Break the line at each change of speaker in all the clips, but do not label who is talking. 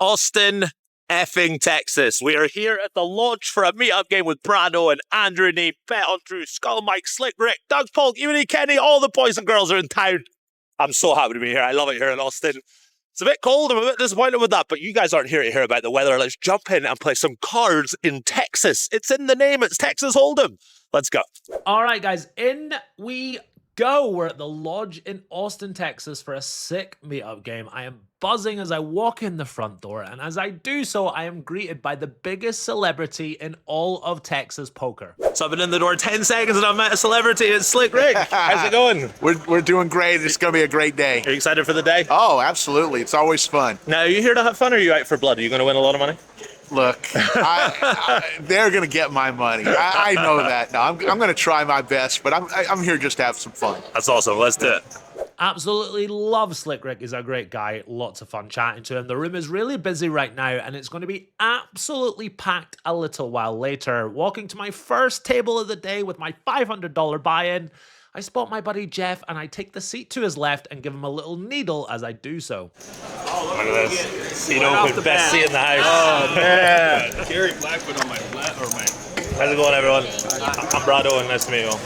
Austin, effing Texas. We are here at the lodge for a meetup game with Brado and Andrew, Neeme, Bet on Drew, Skull Mike, Slick Rick, Doug Polk, Uni Kenny. All the boys and girls are in town. I'm so happy to be here. I love it here in Austin. It's a bit cold. I'm a bit disappointed with that, but you guys aren't here to hear about the weather. Let's jump in and play some cards in Texas. It's in the name. It's Texas Hold'em. Let's go.
All right, guys, in we go. We're at the lodge in Austin, Texas for a sick meetup game. I am buzzing as I walk in the front door, and as I do so, I am greeted by the biggest celebrity in all of Texas poker.
So I've been in the door 10 seconds and I've met a celebrity. It's Slick Rick. How's it going?
We're doing great. It's going to be a great day.
Are you excited for the day?
Oh, absolutely. It's always fun.
Now, are you here to have fun or are you out for blood? Are you going to win a lot of money?
Look, they're going to get my money. I know that. No, I'm going to try my best, but I'm here just to have some fun.
That's awesome. Let's do it.
Absolutely love Slick Rick. He's a great guy. Lots of fun chatting to him. The room is really busy right now, and it's going to be absolutely packed a little while later. Walking to my first table of the day with my $500 buy-in, I spot my buddy Jeff, and I take the seat to his left and give him a little needle as I do so.
Oh, look at this. You know, the best seat in the house.
Oh, man. Gary Blackwood on my left, or my...
How's it going, everyone? I'm Brado, and nice to meet you all.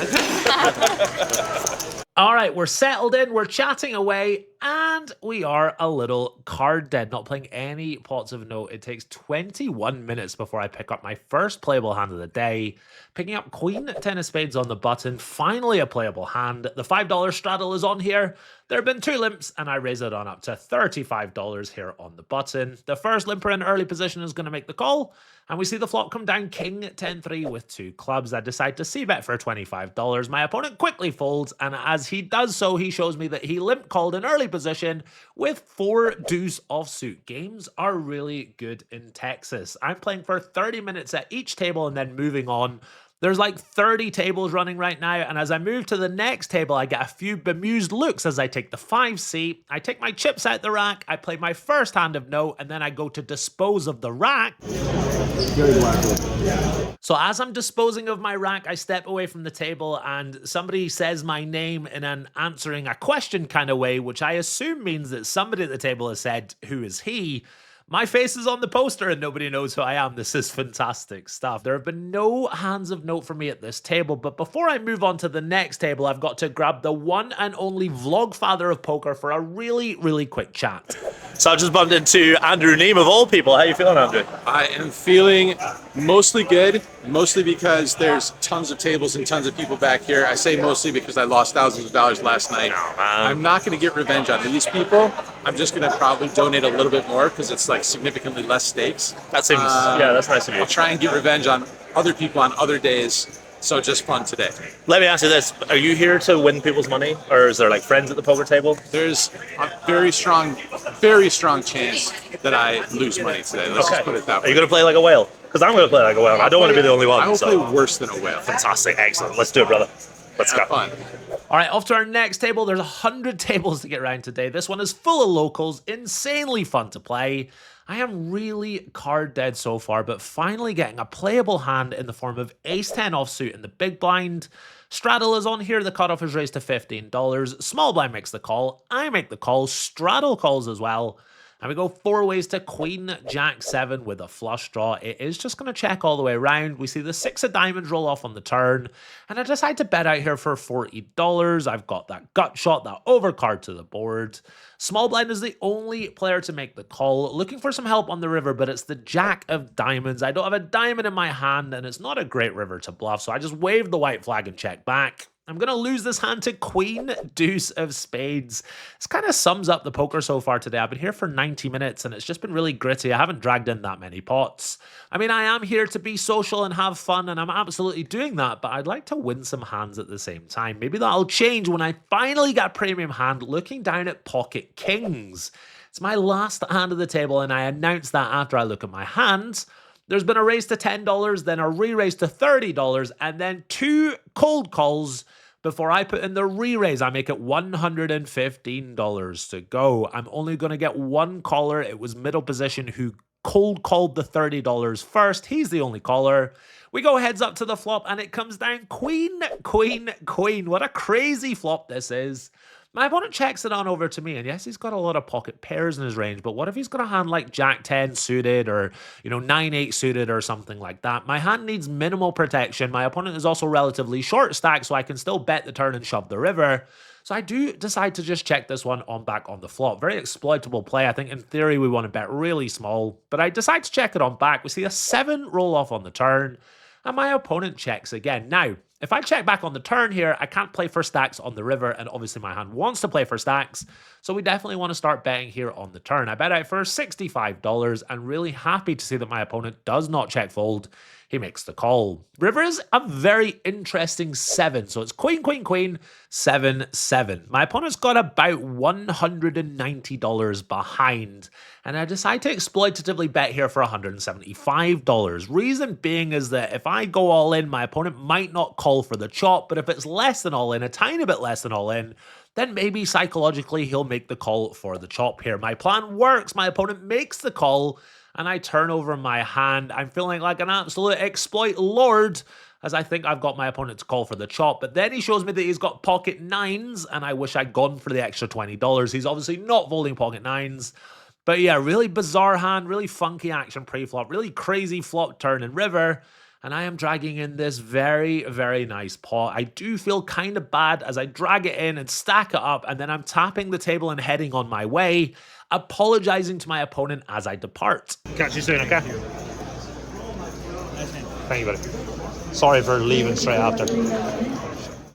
All right, we're settled in, we're chatting away, and we are a little card dead, not playing any pots of note. It takes 21 minutes before I pick up my first playable hand of the day. Picking up Queen 10 of Spades on the button, finally a playable hand. The $5 straddle is on here. There have been 2 limps, and I raise it on up to $35 here on the button. The first limper in early position is going to make the call, and we see the flop come down King 10-3 with 2 clubs. I decide to c-bet for $25. My opponent quickly folds, and as he does so, he shows me that he limp called in early position with 4 deuce offsuit. Games are really good in Texas. I'm playing for 30 minutes at each table and then moving on. There's like 30 tables running right now, and as I move to the next table, I get a few bemused looks as I take the 5C. I take my chips out the rack, I play my first hand of note, and then I go to dispose of the rack. So as I'm disposing of my rack, I step away from the table, and somebody says my name in an answering a question kind of way, which I assume means that somebody at the table has said, "Who is he?" My face is on the poster and nobody knows who I am. This is fantastic stuff. There have been no hands of note for me at this table, but before I move on to the next table, I've got to grab the one and only vlog father of poker for a really, really quick chat.
So I just bumped into Andrew Neeme of all people. How you feeling, Andrew?
I am feeling mostly good, mostly because there's tons of tables and tons of people back here. I say mostly because I lost thousands of dollars last night.
Oh, man.
I'm not going to get revenge on these people. I'm just going to probably donate a little bit more because it's like significantly less stakes.
That seems, yeah, that's nice of you.
I'll try and get revenge on other people on other days. So just fun today.
Let me ask you this. Are you here to win people's money? Or is there like friends at the poker table?
There's a very strong chance that I lose money today. Let's just put it that way.
Are you going to play like a whale? Because I'm going to play like a whale. I don't want to be the only one.
I will play worse than a whale.
Fantastic. Excellent. Let's do it, brother. Let's go.
Fun.
All right, off to our next table. There's 100 tables to get around today. This one is full of locals, insanely fun to play. I am really card dead so far, but finally getting a playable hand in the form of ace-10 offsuit in the big blind. Straddle is on here. The cutoff is raised to $15. Small blind makes the call. I make the call. Straddle calls as well. And we go 4 ways to Queen Jack 7 with a flush draw. It is just going to check all the way around. We see the 6 of diamonds roll off on the turn. And I decide to bet out here for $40. I've got that gut shot, that overcard to the board. Small blind is the only player to make the call. Looking for some help on the river, but it's the Jack of diamonds. I don't have a diamond in my hand, and it's not a great river to bluff. So I just wave the white flag and check back. I'm going to lose this hand to Queen Deuce of Spades. This kind of sums up the poker so far today. I've been here for 90 minutes and it's just been really gritty. I haven't dragged in that many pots. I mean, I am here to be social and have fun, and I'm absolutely doing that, but I'd like to win some hands at the same time. Maybe that'll change when I finally get a premium hand looking down at pocket kings. It's my last hand of the table, and I announce that after I look at my hands. There's been a raise to $10, then a re-raise to $30, and then 2 cold calls before I put in the re-raise. I make it $115 to go. I'm only going to get 1 caller. It was middle position who cold called the $30 first. He's the only caller. We go heads up to the flop, and it comes down queen, queen, queen. What a crazy flop this is. My opponent checks it on over to me, and yes, he's got a lot of pocket pairs in his range, but what if he's got a hand like Jack 10 suited or, 9-8 suited or something like that? My hand needs minimal protection. My opponent is also relatively short stacked, so I can still bet the turn and shove the river. So I do decide to just check this one on back on the flop. Very exploitable play. I think in theory we want to bet really small, but I decide to check it on back. We see a 7 roll off on the turn, and my opponent checks again. Now, if I check back on the turn here, I can't play for stacks on the river, and obviously my hand wants to play for stacks, so we definitely want to start betting here on the turn. I bet out for $65, and really happy to see that my opponent does not check fold. He makes the call. River is a very interesting 7, so it's queen, queen, queen, 7, 7. My opponent's got about $190 behind, and I decide to exploitatively bet here for $175. Reason being is that if I go all in, my opponent might not call for the chop, but if it's less than all in, a tiny bit less than all in, then maybe psychologically he'll make the call for the chop here. My plan works. My opponent makes the call, and I turn over my hand. I'm feeling like an absolute exploit lord, as I think I've got my opponent to call for the chop. But then he shows me that he's got pocket 9s, and I wish I'd gone for the extra $20. He's obviously not folding pocket 9s. But yeah, really bizarre hand, really funky action pre-flop, really crazy flop turn and river. And I am dragging in this very, very nice pot. I do feel kind of bad as I drag it in and stack it up, and then I'm tapping the table and heading on my way, apologizing to my opponent as I depart.
Catch you soon, okay? Thank you, buddy. Sorry for leaving straight after.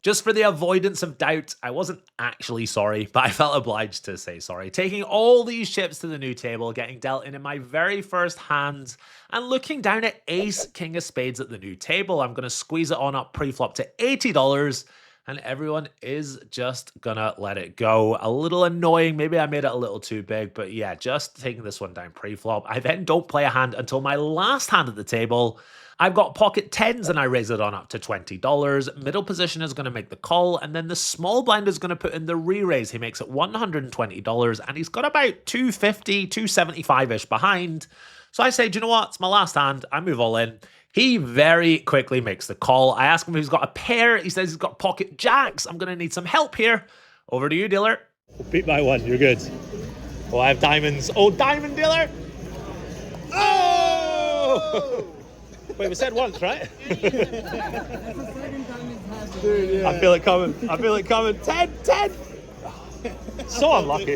Just for the avoidance of doubt, I wasn't actually sorry, but I felt obliged to say sorry. Taking all these chips to the new table, getting dealt in my very first hand, and looking down at ace, king of spades at the new table. I'm going to squeeze it on up pre-flop to $80, and everyone is just gonna let it go. A little annoying, maybe I made it a little too big, but yeah, just taking this one down pre-flop. I then don't play a hand until my last hand at the table. I've got pocket 10s and I raise it on up to $20. Middle position is going to make the call, and then the small blind is going to put in the re-raise. He makes it $120, and he's got about $250, $275-ish behind. So I say, do you know what? It's my last hand. I move all in. He very quickly makes the call. I ask him if he's got a pair. He says he's got pocket jacks. I'm going to need some help here. Over to you, dealer.
Beat by 1. You're good. Oh, I have diamonds. Oh, diamond dealer. Oh! Wait, we said once, right?
Dude, yeah.
I feel it coming. I feel it coming. 10, 10. So unlucky.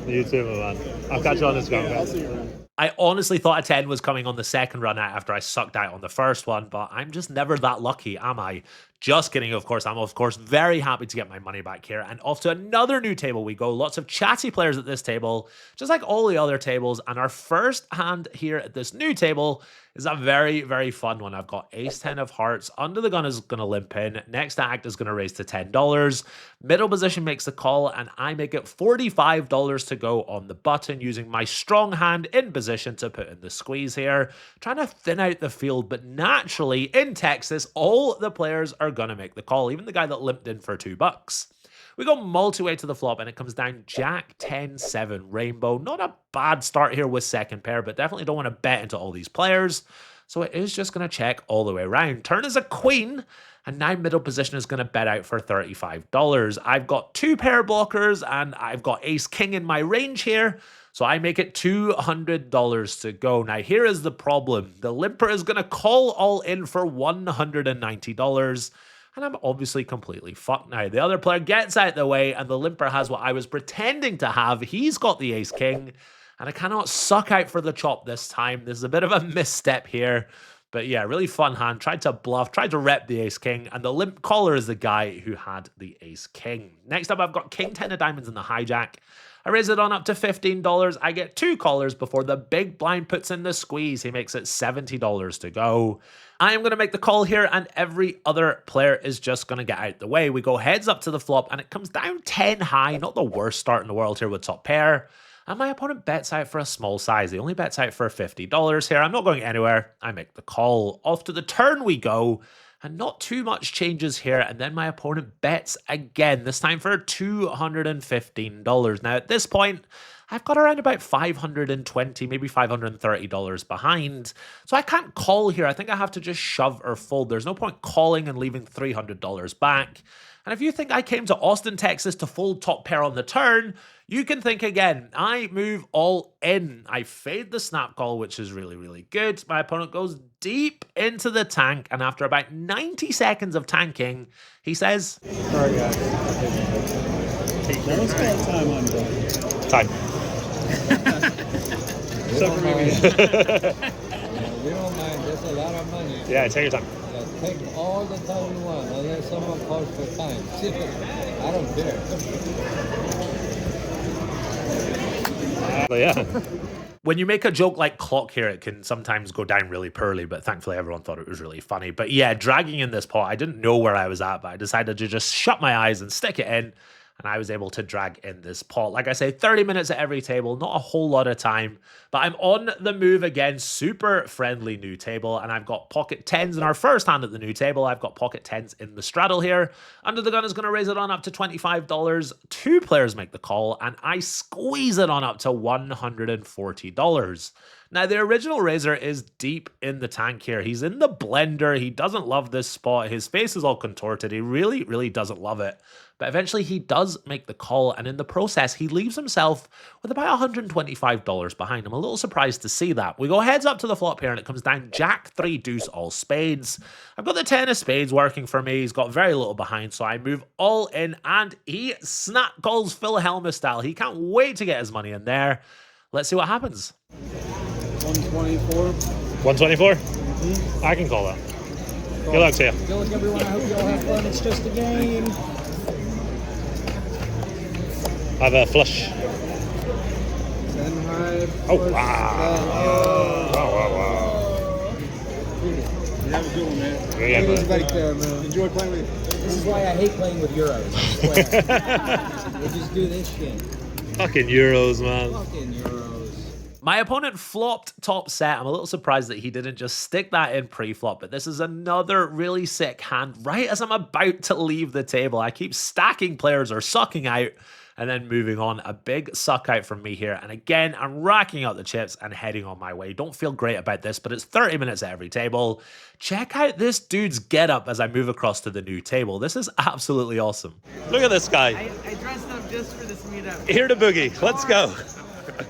You too, my man. I'll catch you on this one.
I'll see you around.
I honestly thought a 10 was coming on the second run out after I sucked out on the first one, but I'm just never that lucky, am I? Just kidding, of course. I'm, of course, very happy to get my money back here. And off to another new table we go. Lots of chatty players at this table, just like all the other tables. And our first hand here at this new table is a very, very fun one. I've got ace 10 of hearts. Under the gun is going to limp in. Next act is going to raise to $10. Middle position makes the call, and I make it $45 to go on the button, using my strong hand in position to put in the squeeze here. Trying to thin out the field, but naturally, in Texas, all the players are going to make the call, even the guy that limped in for $2. We go multi-way to the flop, and it comes down Jack 10-7 rainbow. Not a bad start here with second pair, but definitely don't want to bet into all these players. So it is just going to check all the way around. Turn is a queen, and now middle position is going to bet out for $35. I've got two pair blockers, and I've got ace king in my range here. So I make it $200 to go. Now here is the problem. The limper is going to call all in for $190. And I'm obviously completely fucked now. The other player gets out the way, and the limper has what I was pretending to have. He's got the ace king, and I cannot suck out for the chop this time. There's a bit of a misstep here. But yeah, really fun hand. Tried to bluff, tried to rep the ace king, and the limp caller is the guy who had the ace king. Next up, I've got king 10 of diamonds in the hijack. I raise it on up to $15. I get two callers before the big blind puts in the squeeze. He makes it $70 to go. I am going to make the call here, and every other player is just going to get out the way. We go heads up to the flop, and it comes down 10 high. Not the worst start in the world here with top pair. And my opponent bets out for a small size. He only bets out for $50 here. I'm not going anywhere. I make the call. Off to the turn we go. And not too much changes here. And then my opponent bets again, this time for $215. Now, at this point, I've got around about $520, maybe $530 behind. So I can't call here. I think I have to just shove or fold. There's no point calling and leaving $300 back. And if you think I came to Austin, Texas to fold top pair on the turn, you can think again. I move all in. I fade the snap call, which is really, really good. My opponent goes deep into the tank, and after about 90 seconds of tanking, he says,
Sorry, guys. Let's call time on that.
time.
We don't mind. That's a lot of money.
Yeah, take your time.
Take all the time you want, unless someone calls for time. I don't care.
Yeah. When you make a joke like clock here, it can sometimes go down really poorly, but thankfully everyone thought it was really funny. But yeah, dragging in this pot, I didn't know where I was at, but I decided to just shut my eyes and stick it in, and I was able to drag in this pot. Like I say, 30 minutes at every table, not a whole lot of time, but I'm on the move again, super friendly new table, and I've got pocket 10s in our first hand at the new table. I've got pocket 10s in the straddle here. Under the gun is going to raise it on up to $25. Two players make the call, and I squeeze it on up to $140. Now, the original raiser is deep in the tank here. He's in the blender. He doesn't love this spot. His face is all contorted. He really, really doesn't love it. But eventually he does make the call, and in the process, he leaves himself with about $125 behind. I'm a little surprised to see that. We go heads up to the flop here, and it comes down Jack, 3, deuce, all spades. I've got the 10 of spades working for me. He's got very little behind, so I move all in, and he snap calls Phil Helmuth style. He can't wait to get his money in there. Let's see what happens.
124.
124? I can call that. Good luck to you.
Good luck, everyone. I hope you all have fun. It's just a game.
I have a flush.
10 high.
Oh, wow. Wow.
You have a good one, man.
Yeah, man.
Everybody there, man. Enjoy playing with you. This is why I hate playing with Euros. I swear. We just do this shit.
Fucking Euros, man.
Fucking Euros.
My opponent flopped top set. I'm a little surprised that he didn't just stick that in pre-flop, but this is another really sick hand right as I'm about to leave the table. I keep stacking players or sucking out and then moving on. A big suck out from me here. And again, I'm racking up the chips and heading on my way. Don't feel great about this, but it's 30 minutes at every table. Check out this dude's getup as I move across to the new table. This is absolutely awesome. Look at this guy.
I dressed up just for this meetup.
Here to boogie. Let's go.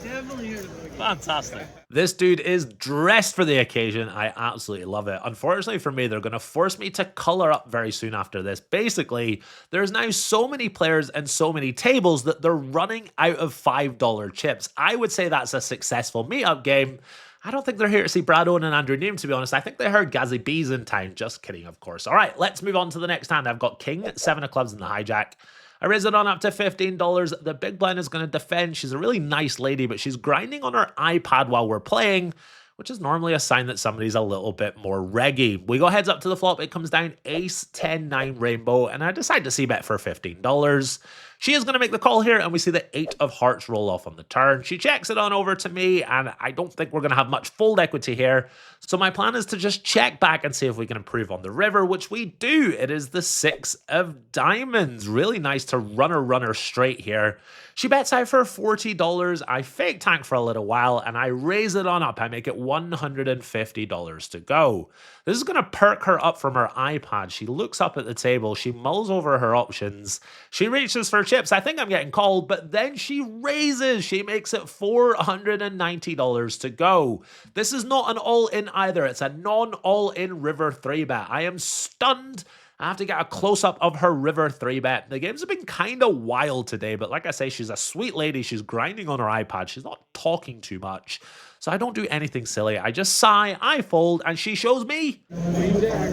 Definitely here to boogie.
Fantastic. This dude is dressed for the occasion. I absolutely love it. Unfortunately for me, they're going to force me to color up very soon after this. Basically, there's now so many players and so many tables that they're running out of $5 chips. I would say that's a successful meetup game. I don't think they're here to see Brad Owen and Andrew Neeme, to be honest. I think they heard Gazzy B's in town. Just kidding, of course. All right, let's move on to the next hand. I've got King, 7 of clubs in the hijack. I raise it on up to $15. The big blind is going to defend. She's a really nice lady, but she's grinding on her iPad while we're playing, which is normally a sign that somebody's a little bit more reggy. We go heads up to the flop. It comes down ace, 10, 9 rainbow, and I decide to c-bet for $15. She is going to make the call here, and we see the 8 of hearts roll off on the turn. She checks it on over to me, and I don't think we're going to have much fold equity here. So my plan is to just check back and see if we can improve on the river, which we do. It is the 6 of diamonds. Really nice to runner straight here. She bets out for $40. I fake tank for a little while, and I raise it on up. I make it $150 to go. This is going to perk her up from her iPad. She looks up at the table. She mulls over her options. She reaches for chips. I think I'm getting called, but then she raises. She makes it $490 to go. This is not an all-in either. It's a non-all-in river 3-bet. I am stunned. I have to get a close-up of her river 3-bet. The games have been kind of wild today, but like I say, she's a sweet lady. She's grinding on her iPad. She's not talking too much. So I don't do anything silly. I just sigh, I fold, and she shows me. Very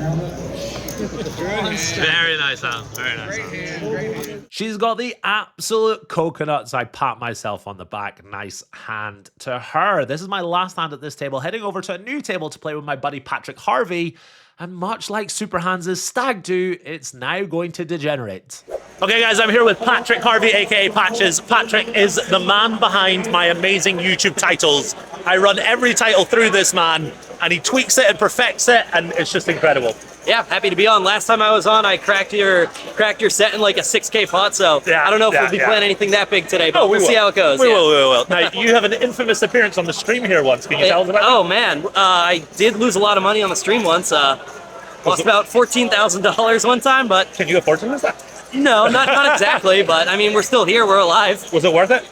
nice hand. Very nice hand. She's got the absolute coconuts. I pat myself on the back. Nice hand to her. This is my last hand at this table. Heading over to a new table to play with my buddy Patrick Harvey. And much like Super Hans' Stag Do, it's now going to degenerate. Okay, guys, I'm here with Patrick Harvey, aka Patches. Patrick is the man behind my amazing YouTube titles. I run every title through this man, and he tweaks it and perfects it, and it's just incredible.
Yeah, happy to be on. Last time I was on, I cracked your set in like a 6K pot, so I don't know if we'll be playing anything that big today, but we'll see how it goes.
We will. Now, you have an infamous appearance on the stream here once. Can you tell us about
Oh, man. I did lose a lot of money on the stream once. Lost about $14,000 one time, but...
Can you afford to lose that?
No, not exactly, but I mean, we're still here. We're alive.
Was it worth it?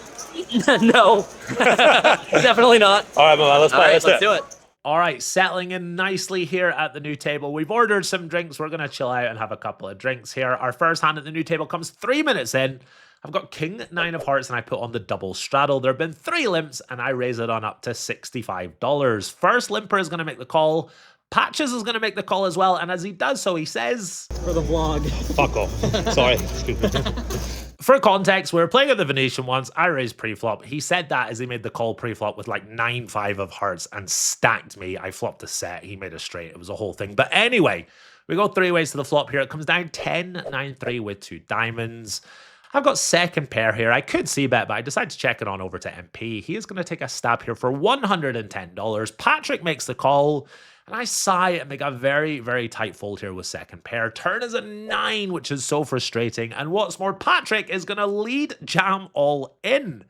No. Definitely not.
All right, well, let's play.
All right, let's do it.
All right, settling in nicely here at the new table. We've ordered some drinks. We're going to chill out and have a couple of drinks here. Our first hand at the new table comes 3 minutes in. I've got King 9 of Hearts and I put on the double straddle. There have been 3 limps and I raise it on up to $65. First limper is going to make the call. Patches is going to make the call as well. And as he does so, he says...
For the vlog.
Fuck off. Sorry.
For context, we were playing at the Venetian once. I raised pre-flop. He said that as he made the call pre-flop with like 9-5 of hearts and stacked me. I flopped a set. He made a straight. It was a whole thing. But anyway, we go 3 ways to the flop here. It comes down 10-9-3 with 2 diamonds. I've got second pair here. I could see bet, but I decided to check it on over to MP. He is going to take a stab here for $110. Patrick makes the call. And I sigh and make a very, very tight fold here with second pair. Turn is a 9, which is so frustrating. And what's more, Patrick is going to lead jam all in.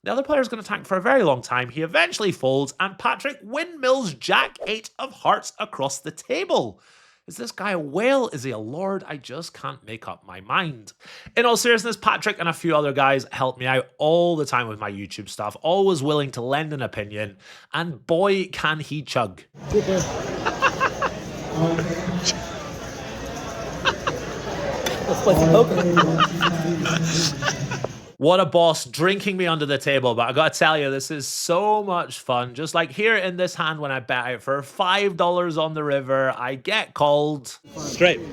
The other player is going to tank for a very long time. He eventually folds, and Patrick windmills Jack 8 of hearts across the table. Is this guy a whale? Is he a lord? I just can't make up my mind. In all seriousness, Patrick and a few other guys help me out all the time with my YouTube stuff, always willing to lend an opinion, and boy, can he chug.
Let's play some poker.
What a boss, drinking me under the table. But I gotta tell you, this is so much fun. Just like here in this hand when I bet out for $5 on the river, I get called.
Straight.
You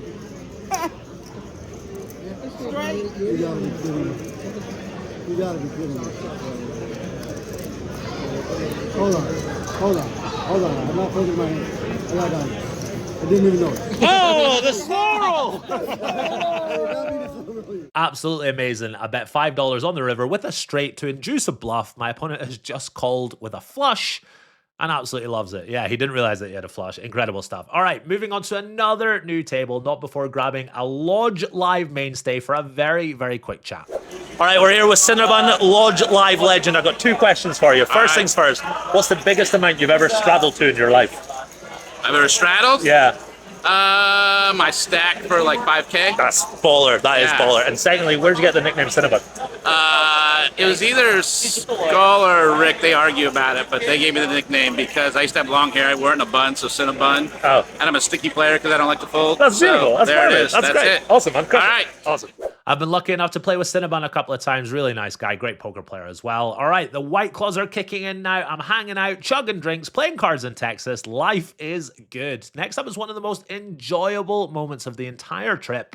gotta be kidding me. Hold on. I'm not holding my hand. I got diamonds. I didn't even know it.
Oh, the swirl!
Absolutely amazing. I bet $5 on the river with a straight to induce a bluff. My opponent has just called with a flush and absolutely loves it. Yeah, he didn't realize that he had a flush. Incredible stuff. All right, moving on to another new table, not before grabbing a Lodge Live mainstay for a very, very quick chat.
All right, we're here with Cinnabon, Lodge Live legend. I've got 2 questions for you. First things first, what's the biggest amount you've ever straddled to in your life?
I've ever straddled?
Yeah.
My stack for like 5K.
That's baller. That is baller. And secondly, where'd you get the nickname Cinnabon?
It was either Skull or Rick. They argue about it, but they gave me the nickname because I used to have long hair. I wear it in a bun, so Cinnabon.
Oh.
And I'm a sticky player because I don't like to fold.
That's beautiful.
So
That's
there
perfect.
it is.
That's great.
It.
Awesome. I'm
All right.
Awesome.
I've been lucky enough to play with Cinnabon a couple of times. Really nice guy. Great poker player as well. All right, the White Claws are kicking in now. I'm hanging out, chugging drinks, playing cards in Texas. Life is good. Next up is one of the most enjoyable moments of the entire trip.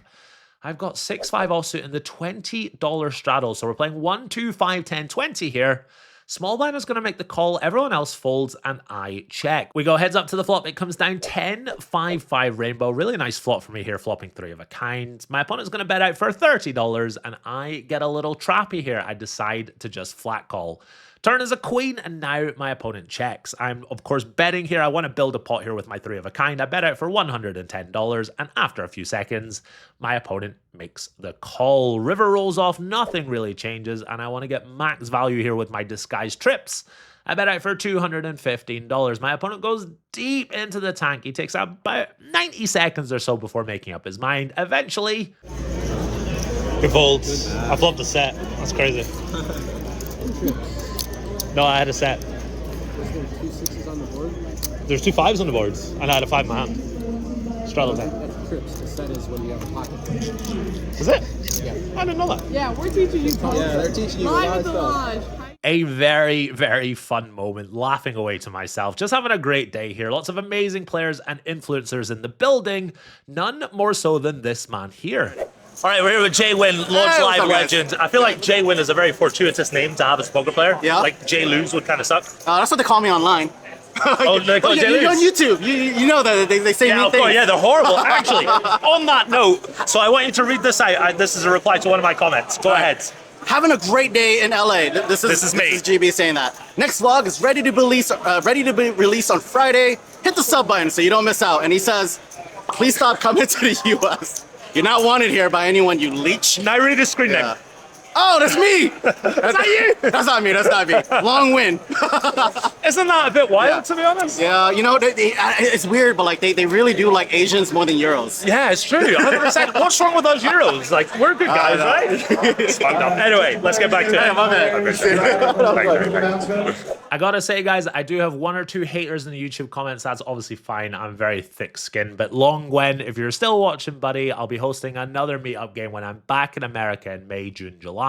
I've got 6-5 offsuit in the $20 straddle. So we're playing 1, 2, 5, 10, 20 here. Small blind is going to make the call. Everyone else folds and I check. We go heads up to the flop. It comes down 10-5-5 rainbow. Really nice flop for me here, flopping 3 of a kind. My opponent's going to bet out for $30 and I get a little trappy here. I decide to just flat call. Turn is a queen, and now my opponent checks. I'm, of course, betting here. I want to build a pot here with my 3 of a kind. I bet out for $110, and after a few seconds, my opponent makes the call. River rolls off, nothing really changes, and I want to get max value here with my disguised trips. I bet out for $215. My opponent goes deep into the tank. He takes about 90 seconds or so before making up his mind. Eventually...
He folds. I flopped a set. That's crazy. No, I had a set.
There's 2 6s on the board.
There's 2 5s on the boards, and I had a 5 in my hand. Straddle set.
That's trips. The set is when you have a pocket.
Is it?
Yeah.
I didn't know that.
Yeah, we're teaching you poker.
Yeah, they're teaching you a lot
Live
of
at the
stuff.
lodge.
A very, very fun moment, laughing away to myself. Just having a great day here. Lots of amazing players and influencers in the building. None more so than this man here.
All right, we're here with Jay Wynn, Lodge
Hey, what's
Live
up, guys?
legend. I feel like Jay Wynn is a very fortuitous name to have as a poker player.
Yeah.
Like Jay Lose would kind of suck.
That's what they call me online.
Oh, they call you Jay
You're on
Lose?
YouTube. You know that they say
Yeah,
mean
of course.
things.
Yeah, they're horrible. Actually, on that note, so I want you to read this out. This is a reply to one of my comments. Go ahead.
Having a great day in LA. This is
me.
GB saying that. Next vlog is ready to be released on Friday. Hit the sub button so you don't miss out. And he says, Please stop coming to the U.S. You're not wanted here by anyone, you leech.
Now read the screen name.
Oh, that's me! That's not you! That's not me, that's not me. Long win.
Isn't that a bit wild, to be honest?
Yeah, you know, it's weird, but like they really do like Asians more than Euros.
Yeah, it's true. 100%. What's wrong with us Euros? Like, we're good guys, right? It's fucked up. Anyway, let's get back to it.
I gotta say, guys, I do have one or two haters in the YouTube comments. That's obviously fine. I'm very thick-skinned. But Long Gwen, if you're still watching, buddy, I'll be hosting another meetup game when I'm back in America in May, June, July.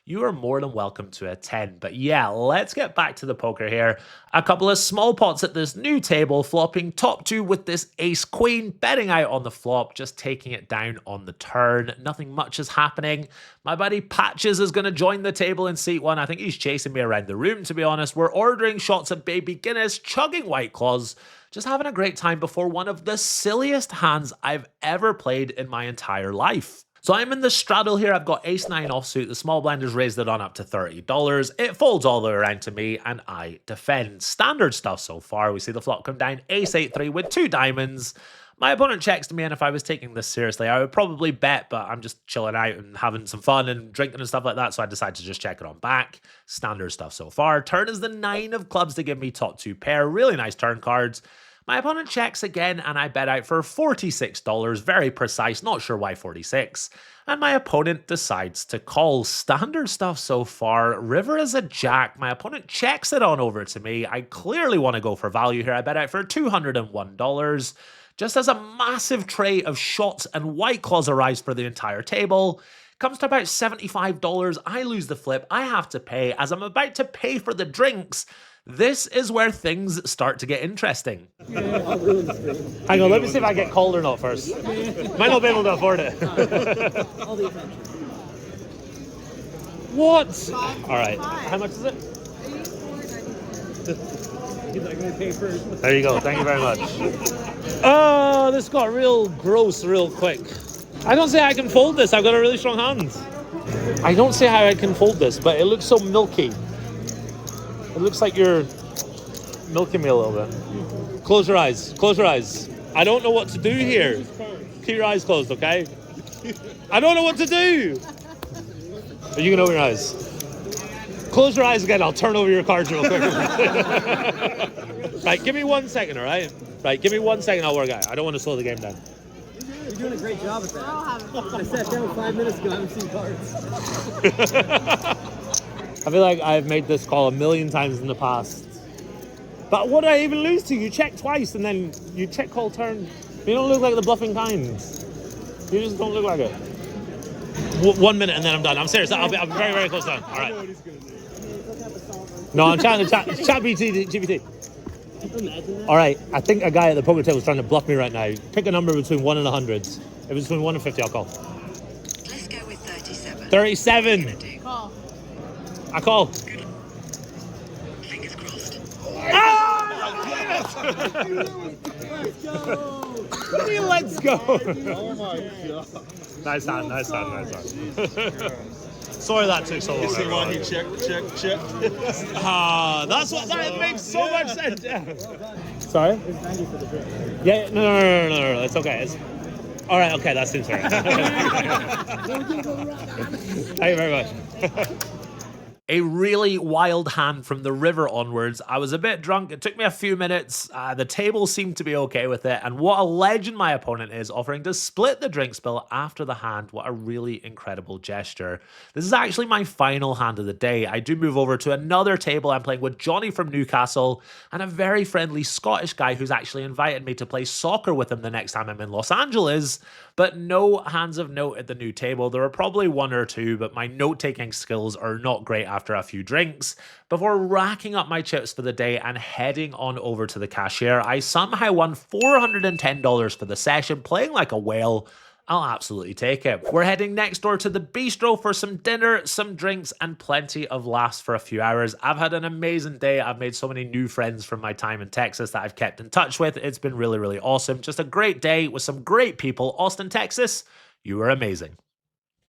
You are more than welcome to attend. But yeah, let's get back to the poker here. A couple of small pots at this new table, flopping top two with this ace-queen, betting out on the flop, just taking it down on the turn. Nothing much is happening. My buddy Patches is going to join the table in seat one. I think he's chasing me around the room, to be honest. We're ordering shots of Baby Guinness, chugging White Claws, just having a great time before one of the silliest hands I've ever played in my entire life. So I'm in the straddle here. I've got ace-9 offsuit. The small blind has raised it on up to $30. It folds all the way around to me, and I defend. Standard stuff so far. We see the flop come down ace-8-3 with 2 diamonds. My opponent checks to me, and if I was taking this seriously, I would probably bet, but I'm just chilling out and having some fun and drinking and stuff like that, so I decided to just check it on back. Standard stuff so far. Turn is the 9 of clubs to give me top 2 pair. Really nice turn cards. My opponent checks again, and I bet out for $46. Very precise, not sure why 46. And my opponent decides to call. Standard stuff so far. River is a jack. My opponent checks it on over to me. I clearly want to go for value here. I bet out for $201. Just as a massive tray of shots and White Claws arrives for the entire table. Comes to about $75. I lose the flip. I have to pay. As I'm about to pay for the drinks, this is where things start to get interesting. Hang on, let me see if I get called or not first. Might not be able to afford it. What? All right. How much is it? There you go. Thank you very much. Oh, this got real gross real quick. I don't say I can fold this. I've got a really strong hand. I don't see how I can fold this, but it looks so milky. It looks like you're milking me a little bit. Close your eyes. Close your eyes. I don't know what to do here. Keep your eyes closed, okay? I don't know what to do. Are you gonna open your eyes? Close your eyes again. I'll turn over your cards real quick. Right, give me 1 second, all right? Right, give me 1 second. I'll work out. I don't want to slow the game down.
You're doing a great job at that. I sat down 5 minutes ago. I haven't seen cards.
I feel like I've made this call a million times in the past. But what did I even lose to? You check twice and then you check call turn. You don't look like the bluffing kind. You just don't look like it. 1 minute and then I'm done. I'm serious. I'll be very, very close down. All right. No, I'm trying to chat GPT. All right. I think a guy at the poker table is trying to bluff me right now. Pick a number between 1 and 100. If it's between 1 and 50, I'll call.
Let's go with 37.
37.
Call.
I call.
Fingers crossed.
Let's go.
Oh my god.
Nice hand, nice hand, nice hand. Sorry that took so long.
Kissing on you, check.
That's what, that makes so much sense. Yeah. Sorry? Yeah, no, it's okay. All right, okay, that seems fair. Thank you very much. A really wild hand from the river onwards. I was a bit drunk. It took me a few minutes. The table seemed to be okay with it. And what a legend my opponent is, offering to split the drinks bill after the hand. What a really incredible gesture. This is actually my final hand of the day. I do move over to another table. I'm playing with Johnny from Newcastle and a very friendly Scottish guy who's actually invited me to play soccer with him the next time I'm in Los Angeles. But no hands of note at the new table. There are probably 1 or 2, but my note-taking skills are not great after a few drinks. Before racking up my chips for the day and heading on over to the cashier, I somehow won $410 for the session, playing like a whale. I'll absolutely take it. We're heading next door to the bistro for some dinner, some drinks, and plenty of laughs for a few hours. I've had an amazing day. I've made so many new friends from my time in Texas that I've kept in touch with. It's been really, really awesome. Just a great day with some great people. Austin, Texas, you were amazing.